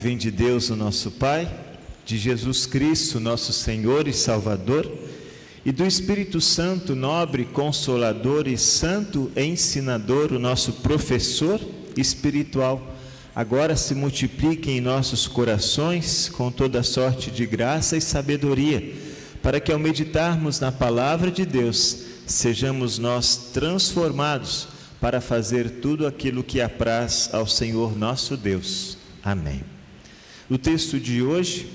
Vem de Deus, o nosso Pai, de Jesus Cristo, nosso Senhor e Salvador, e do Espírito Santo, nobre, consolador e santo ensinador, o nosso professor espiritual, agora se multiplique em nossos corações com toda sorte de graça e sabedoria, para que ao meditarmos na palavra de Deus, sejamos nós transformados para fazer tudo aquilo que apraz ao Senhor nosso Deus. Amém. O texto de hoje,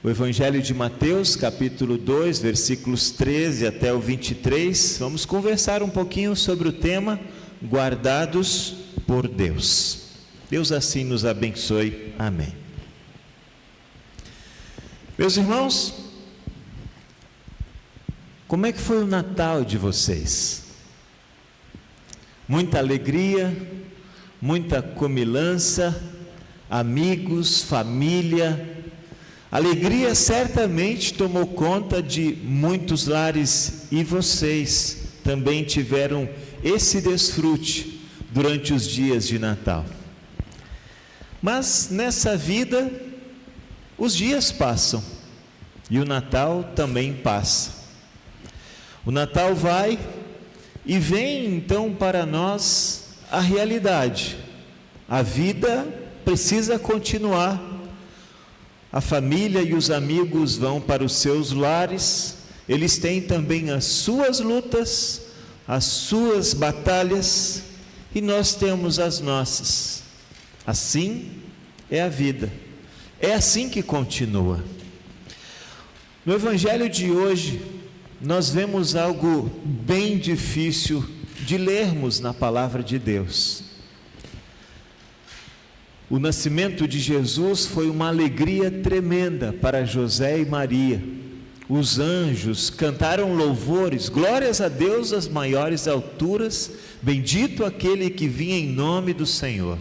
o Evangelho de Mateus, capítulo 2, versículos 13 até o 23, vamos conversar um pouquinho sobre o tema guardados por Deus. Deus assim nos abençoe. Amém. Meus irmãos, como é que foi o Natal de vocês? Muita alegria, muita comilança, amigos, família. Alegria certamente tomou conta de muitos lares e vocês também tiveram esse desfrute durante os dias de Natal. Mas nessa vida, os dias passam e o Natal também passa. O Natal vai e vem então para nós a realidade. A vida precisa continuar. A família e os amigos vão para os seus lares, eles têm também as suas lutas, as suas batalhas, e nós temos as nossas. Assim é a vida, é assim que continua. No Evangelho de hoje, nós vemos algo bem difícil de lermos na palavra de Deus. O nascimento de Jesus foi uma alegria tremenda para José e Maria. Os anjos cantaram louvores, glórias a Deus às maiores alturas, bendito aquele que vinha em nome do Senhor.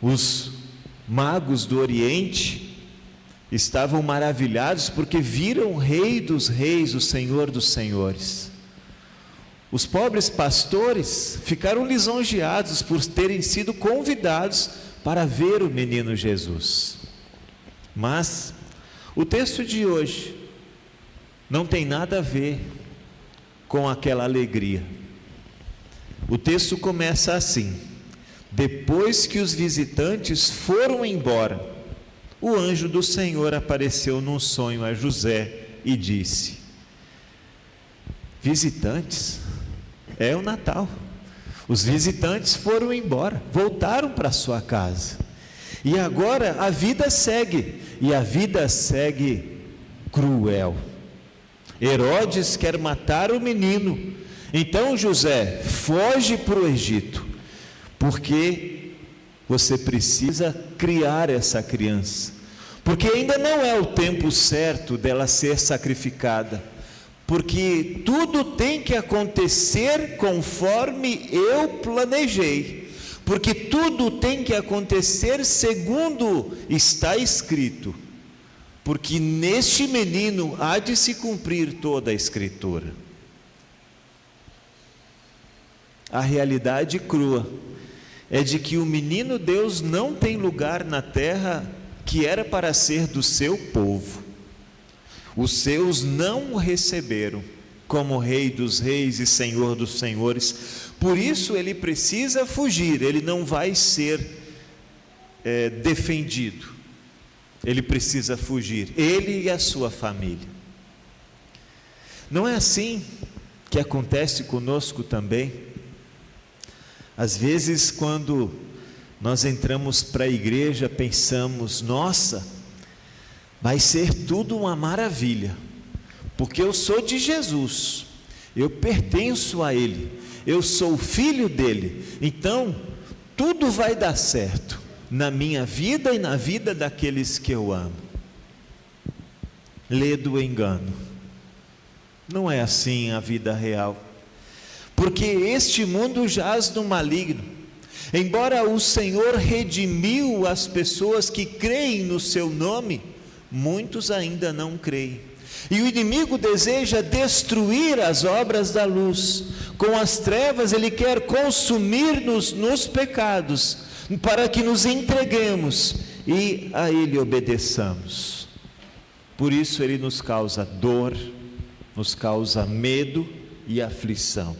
Os magos do Oriente estavam maravilhados porque viram o Rei dos Reis, o Senhor dos Senhores. Os pobres pastores ficaram lisonjeados por terem sido convidados para ver o menino Jesus. Mas o texto de hoje não tem nada a ver com aquela alegria. O texto começa assim: depois que os visitantes foram embora, o anjo do Senhor apareceu num sonho a José e disse: visitantes? É o Natal. Os visitantes foram embora, voltaram para sua casa. E agora a vida segue, e a vida segue cruel. Herodes quer matar o menino. Então José foge para o Egito, porque você precisa criar essa criança, porque ainda não é o tempo certo dela ser sacrificada. Porque tudo tem que acontecer conforme eu planejei, porque tudo tem que acontecer segundo está escrito, porque neste menino há de se cumprir toda a Escritura. A realidade crua é de que o menino Deus não tem lugar na terra que era para ser do seu povo. Os seus não o receberam como Rei dos Reis e Senhor dos Senhores. Por isso ele precisa fugir, ele não vai ser defendido. Ele precisa fugir, ele e a sua família. Não é assim que acontece conosco também? Às vezes, quando nós entramos para a igreja, pensamos: nossa, vai ser tudo uma maravilha, porque eu sou de Jesus, eu pertenço a Ele, eu sou filho dEle, então tudo vai dar certo na minha vida e na vida daqueles que eu amo. Lê do engano. Não é assim a vida real, porque este mundo jaz no maligno. Embora o Senhor redimiu as pessoas que creem no seu nome, muitos ainda não creem, e o inimigo deseja destruir as obras da luz. Com as trevas ele quer consumir-nos nos pecados, para que nos entreguemos e a Ele obedeçamos. Por isso Ele nos causa dor, nos causa medo e aflição.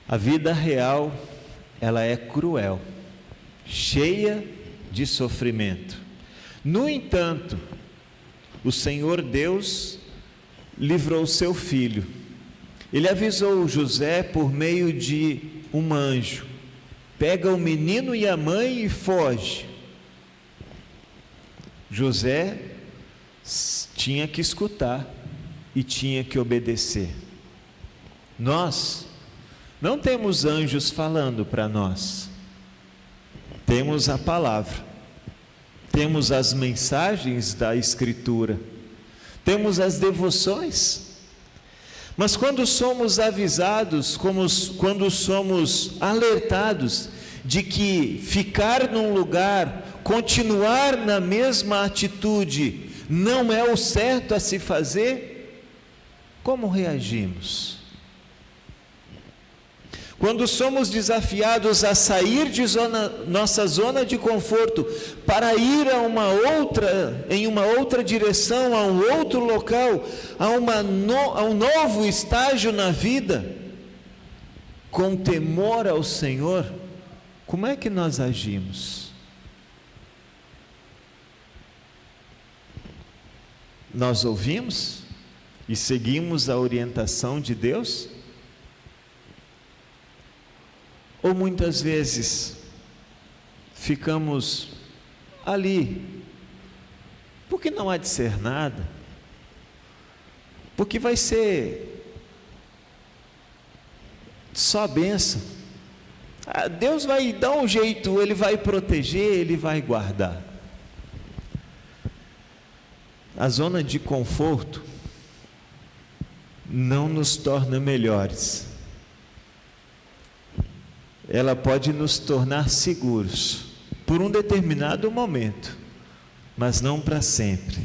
A vida real, ela é cruel, cheia de sofrimento. No entanto, o Senhor Deus livrou o seu filho. Ele avisou José por meio de um anjo: pega o menino e a mãe e foge. José tinha que escutar e tinha que obedecer. Nós não temos anjos falando para nós, temos a palavra, temos as mensagens da Escritura, temos as devoções. Mas quando somos avisados, quando somos alertados de que ficar num lugar, continuar na mesma atitude, não é o certo a se fazer, como reagimos? Quando somos desafiados a sair de nossa zona de conforto para ir em uma outra direção, a um outro local, a um novo estágio na vida, com temor ao Senhor, como é que nós agimos? Nós ouvimos e seguimos a orientação de Deus? Ou muitas vezes ficamos ali, porque não há de ser nada, porque vai ser só bênção, Deus vai dar um jeito, Ele vai proteger, Ele vai guardar. A zona de conforto não nos torna melhores. Ela pode nos tornar seguros por um determinado momento, mas não para sempre.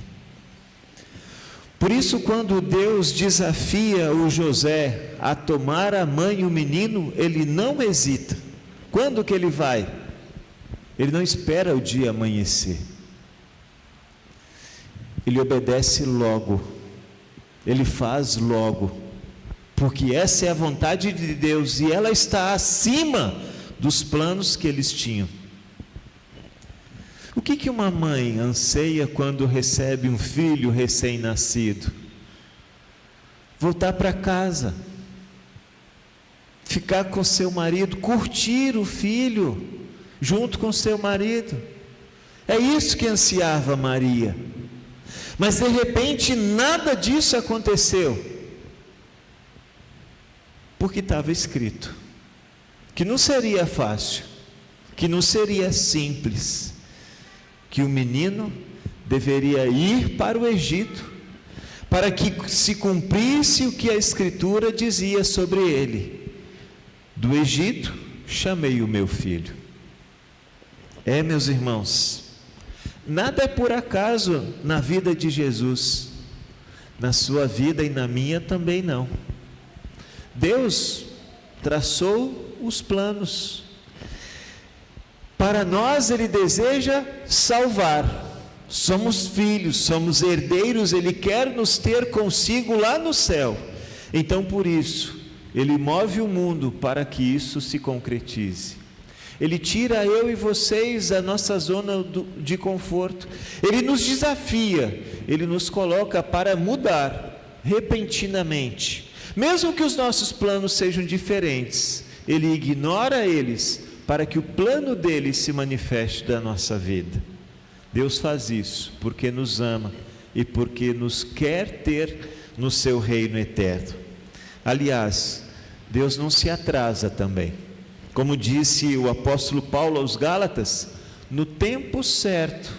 Por isso, quando Deus desafia o José a tomar a mãe e o menino, ele não hesita. Quando que ele vai? Ele não espera o dia amanhecer. Ele obedece logo, ele faz logo, porque essa é a vontade de Deus e ela está acima dos planos que eles tinham. O que uma mãe anseia quando recebe um filho recém-nascido? Voltar para casa, ficar com seu marido, curtir o filho junto com seu marido. É isso que ansiava Maria. Mas de repente nada disso aconteceu. Porque estava escrito que não seria fácil, que não seria simples, que o menino deveria ir para o Egito, para que se cumprisse o que a Escritura dizia sobre ele: do Egito chamei o meu filho. Meus irmãos, nada é por acaso na vida de Jesus, na sua vida e na minha também não. Deus traçou os planos. Para nós Ele deseja salvar. Somos filhos, somos herdeiros, Ele quer nos ter consigo lá no céu. Então por isso, Ele move o mundo para que isso se concretize. Ele tira eu e vocês da nossa zona de conforto. Ele nos desafia, Ele nos coloca para mudar repentinamente. Mesmo que os nossos planos sejam diferentes, Ele ignora eles para que o plano dele se manifeste da nossa vida. Deus faz isso porque nos ama e porque nos quer ter no seu reino eterno. Aliás, Deus não se atrasa também. Como disse o apóstolo Paulo aos Gálatas, no tempo certo,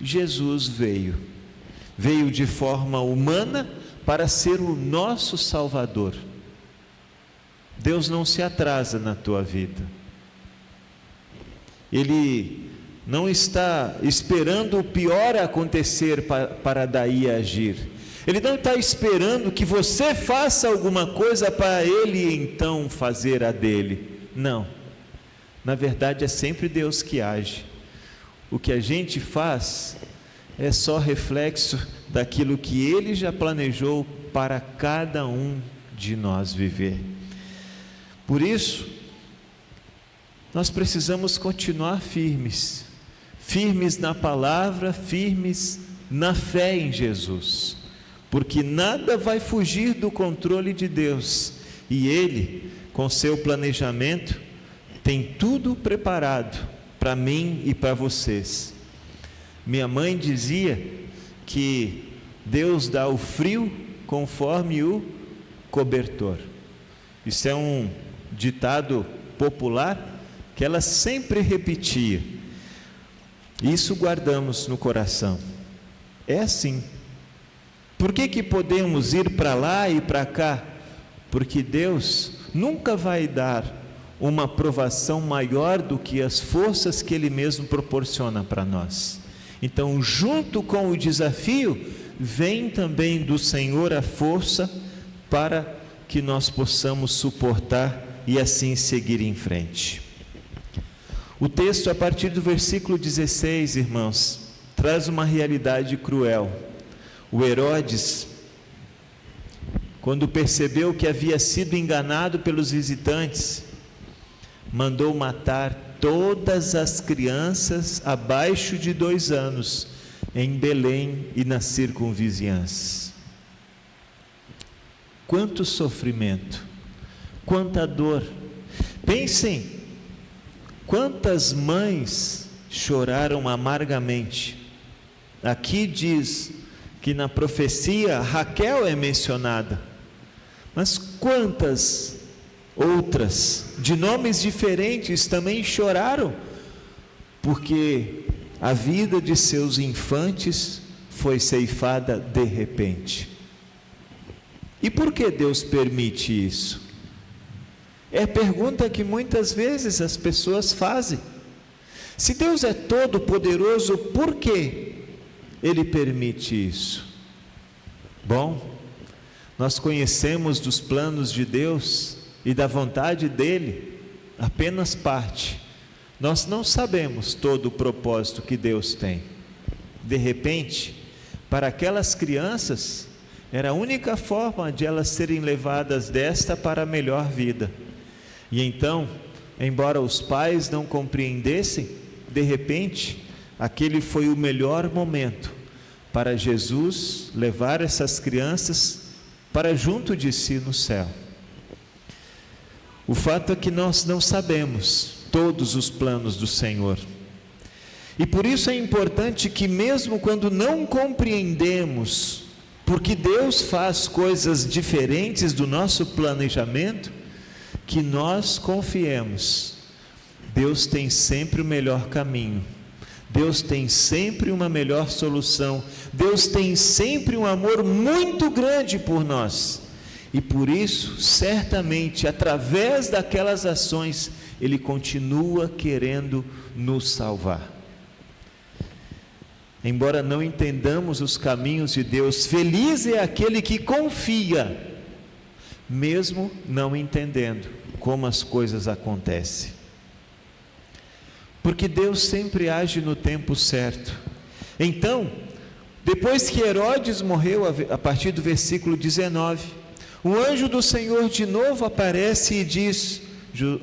Jesus veio de forma humana para ser o nosso Salvador. Deus não se atrasa na tua vida. Ele não está esperando o pior acontecer para daí agir. Ele não está esperando que você faça alguma coisa para Ele então fazer a dele. Não. Na verdade é sempre Deus que age. o que a gente faz é só reflexo daquilo que Ele já planejou para cada um de nós viver. Por isso, nós precisamos continuar firmes na palavra, firmes na fé em Jesus, porque nada vai fugir do controle de Deus, e Ele, com seu planejamento, tem tudo preparado para mim e para vocês. Minha mãe dizia que Deus dá o frio conforme o cobertor. Isso é um ditado popular que ela sempre repetia. Isso guardamos no coração. É assim. Por que podemos ir para lá e para cá? Porque Deus nunca vai dar uma provação maior do que as forças que Ele mesmo proporciona para nós. Então, junto com o desafio, vem também do Senhor a força para que nós possamos suportar e assim seguir em frente. O texto, a partir do versículo 16, irmãos, traz uma realidade cruel. O Herodes, quando percebeu que havia sido enganado pelos visitantes, mandou matar todas as crianças abaixo de 2 anos em Belém e nas circunvizinhanças. Quanto sofrimento, quanta dor. Pensem, quantas mães choraram amargamente. Aqui diz que na profecia Raquel é mencionada, mas quantas outras, de nomes diferentes, também choraram, porque a vida de seus infantes foi ceifada de repente. E por que Deus permite isso? É a pergunta que muitas vezes as pessoas fazem. Se Deus é todo poderoso, por que Ele permite isso? Bom, nós conhecemos dos planos de Deus e da vontade dEle apenas parte. Nós não sabemos todo o propósito que Deus tem. De repente, para aquelas crianças, era a única forma de elas serem levadas desta para a melhor vida. E então, embora os pais não compreendessem, de repente, aquele foi o melhor momento para Jesus levar essas crianças para junto de si no céu. O fato é que nós não sabemos todos os planos do Senhor. E por isso é importante que, mesmo quando não compreendemos, porque Deus faz coisas diferentes do nosso planejamento, que nós confiemos. Deus tem sempre o melhor caminho. Deus tem sempre uma melhor solução. Deus tem sempre um amor muito grande por nós. E por isso, certamente, através daquelas ações, Ele continua querendo nos salvar. Embora não entendamos os caminhos de Deus, feliz é aquele que confia, mesmo não entendendo como as coisas acontecem. Porque Deus sempre age no tempo certo. Então, depois que Herodes morreu, a partir do versículo 19, o anjo do Senhor de novo aparece e diz: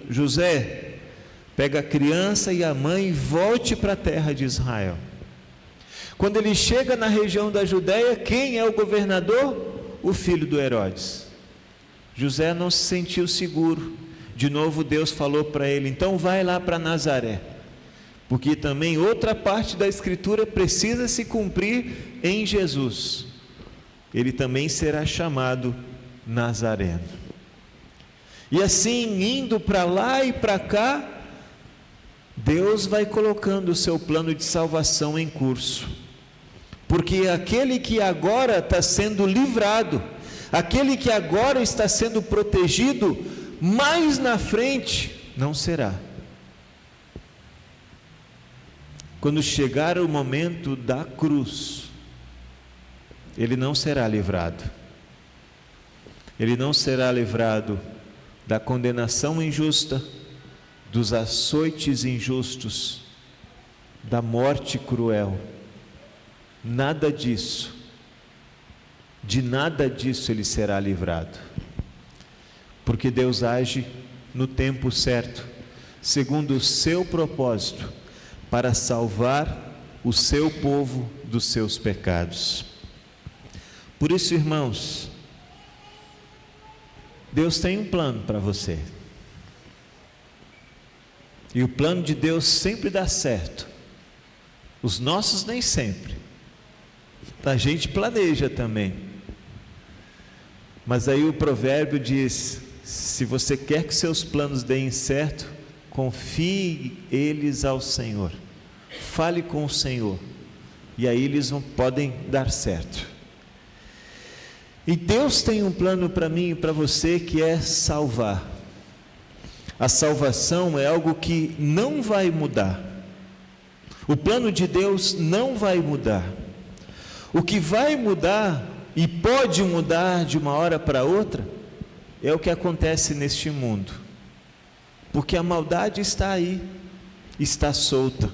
José, pega a criança e a mãe e volte para a terra de Israel. Quando ele chega na região da Judéia, quem é o governador? O filho do Herodes. José não se sentiu seguro. De novo Deus falou para ele: então vai lá para Nazaré, porque também outra parte da escritura precisa se cumprir em Jesus. Ele também será chamado Nazareno. E assim, indo para lá e para cá, Deus vai colocando o seu plano de salvação em curso. Porque aquele que agora está sendo livrado, aquele que agora está sendo protegido, mais na frente não será. Quando chegar o momento da cruz, ele não será livrado. Ele não será livrado da condenação injusta, dos açoites injustos, da morte cruel. Nada disso, de nada disso ele será livrado, porque Deus age no tempo certo, segundo o seu propósito, para salvar o seu povo dos seus pecados. Por isso, irmãos, Deus tem um plano para você, e o plano de Deus sempre dá certo. Os nossos nem sempre, a gente planeja também, mas aí o provérbio diz: se você quer que seus planos deem certo, confie eles ao Senhor, fale com o Senhor, e aí eles podem dar certo. E Deus tem um plano para mim e para você, que é salvar. A salvação é algo que não vai mudar. O plano de Deus não vai mudar. O que vai mudar, e pode mudar de uma hora para outra, é o que acontece neste mundo, porque a maldade está aí, está solta.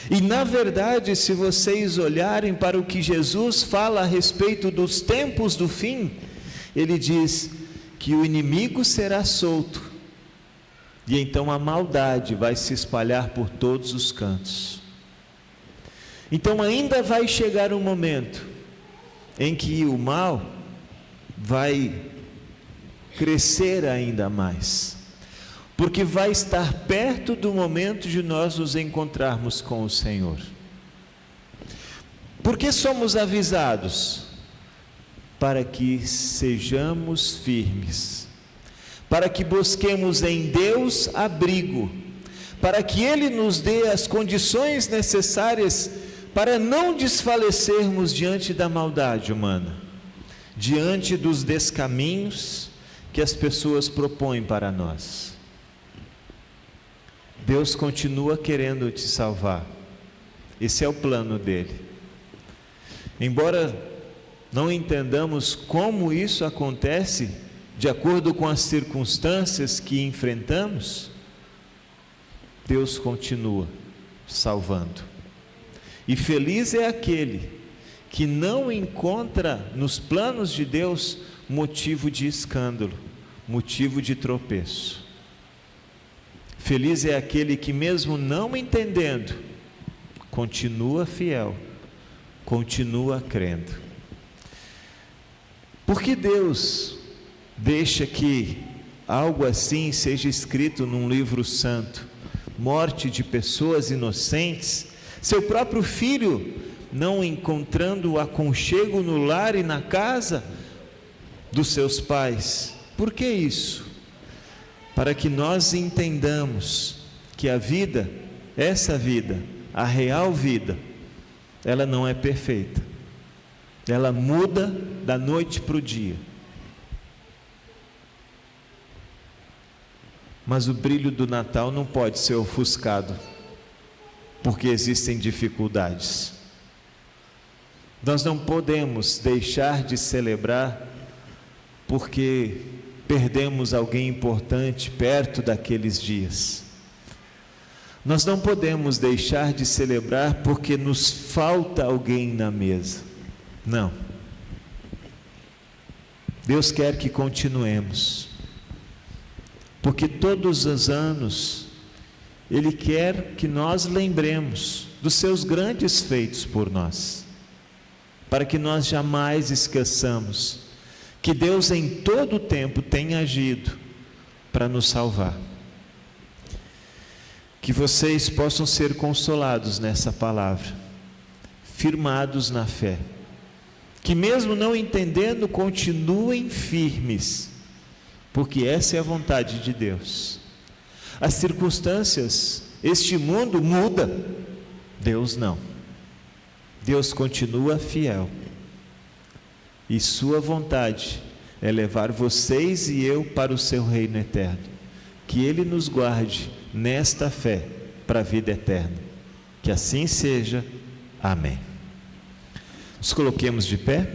E na verdade, se vocês olharem para o que Jesus fala a respeito dos tempos do fim, ele diz que o inimigo será solto, e então a maldade vai se espalhar por todos os cantos. Então ainda vai chegar um momento em que o mal vai crescer ainda mais, porque vai estar perto do momento de nós nos encontrarmos com o Senhor. Por que somos avisados? Para que sejamos firmes, para que busquemos em Deus abrigo, para que Ele nos dê as condições necessárias para não desfalecermos diante da maldade humana, diante dos descaminhos que as pessoas propõem para nós. Deus continua querendo te salvar, esse é o plano dele. Embora não entendamos como isso acontece, de acordo com as circunstâncias que enfrentamos, Deus continua salvando. E feliz é aquele que não encontra nos planos de Deus motivo de escândalo, motivo de tropeço. Feliz é aquele que, mesmo não entendendo, continua fiel, continua crendo. Por que Deus deixa que algo assim seja escrito num livro santo? Morte de pessoas inocentes, seu próprio filho não encontrando o aconchego no lar e na casa dos seus pais. Por que isso? Para que nós entendamos que a vida, essa vida, a real vida, ela não é perfeita, ela muda da noite para o dia, mas o brilho do Natal não pode ser ofuscado, porque existem dificuldades. Nós não podemos deixar de celebrar porque perdemos alguém importante perto daqueles dias. Nós não podemos deixar de celebrar porque nos falta alguém na mesa. Não. Deus quer que continuemos, porque todos os anos Ele quer que nós lembremos dos seus grandes feitos por nós, para que nós jamais esqueçamos que Deus em todo o tempo tem agido para nos salvar. Que vocês possam ser consolados nessa palavra, firmados na fé, que mesmo não entendendo, continuem firmes, porque essa é a vontade de Deus. As circunstâncias, este mundo muda, Deus não. Deus continua fiel, e sua vontade é levar vocês e eu para o seu reino eterno. Que Ele nos guarde nesta fé para a vida eterna. Que assim seja. Amém. Nos coloquemos de pé.